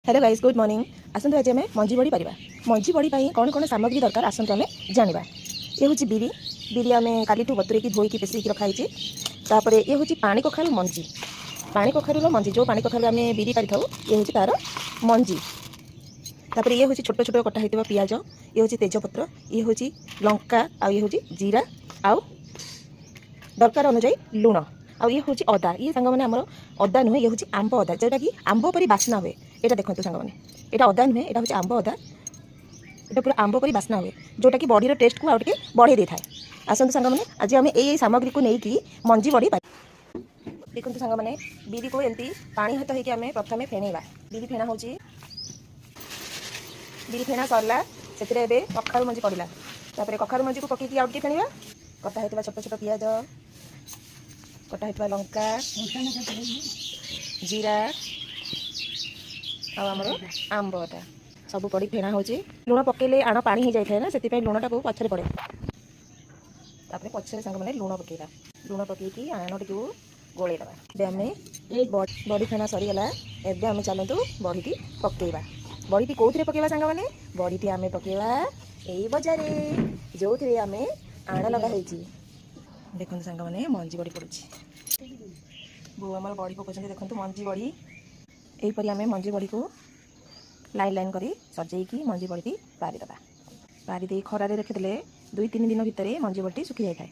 Hello guys, good morning. आसतु आज आम मंजी बड़ी पारिबा। मंजी बड़ी पाई कौन कौन सामग्री दरकार आसतु आम जानिबा। ये हूँ बिरी बिरी आम कालीठू बतुरेकी धोईकी पेसिकी रखाई। तापर ये हूँ पानी कखारू मंजी। पानी कखारूर मंजी जो पानी कखारू आम बिरी पारि था ये हूँ तार मंजी। तापर ये हूँ छोट छोट कटा होता पियाज, ये हूँ तेजपत्र, ये हूँ लंका, आ ये हूँ जीरा, आउ दरकार अनुजाई लुण, आ ये हूँ अदा। ये सांग मैंने आमर अदा नुहे, ये हूँ आंब अदा जोटा कि आंब परी बास्ना हुए। यहाँ देखो सांग मैंने यहाँ अदा नुहे, यहाँ हूँ आंब अदा। यहाँ पूरा आंब परी बास्ना हुए जोटा कि बॉडी टेस्ट को आगे बढ़े दे था। आसतु सांग मैंने आज आम यही सामग्री को लेकिन मंजी बड़ी पाई। देखो सांग मैंने बिरी को एमती पानी हाथ होकर आम प्रथम फेणेबा। बिरी फेणा हो बिरी फेणा सरला से कखारू मंजी पड़ा। तापर कखारू मंजी को पकईकी आउ टे फेणा। कटा होता छोट छोट पियाज, कटा होता लंका, जीरा, आमर आंब अदा सब पड़ी फेणा हो। लुण पकेले आण पानी हो जाए ना, से लुणटा को पछरे पड़े। तापर पछरे सांग मैंने लुण पकेला। लुण पकईकी आण टी गोलेदबा। आम बड़ी फेणा सरीगला। एवं आम चलतु बड़ी की पकेबा। बड़ी कौन पकेबा सांग मैंने बड़ी आम पकेबा यही बजार जो थे आम आण लगाई। देखो सांग मैंने मंजी बड़ी पड़ी। बो आम बड़ी पकाउं देखो मंजी बड़ी यहीपरी आम मंजी बड़ी को लाइन लाइन कर सजेकी मंजी बड़ी पारिदेबा। पारिदे खरारे रखिदे 2-3 दिन भितर मंजी बड़ी सुखी जाए।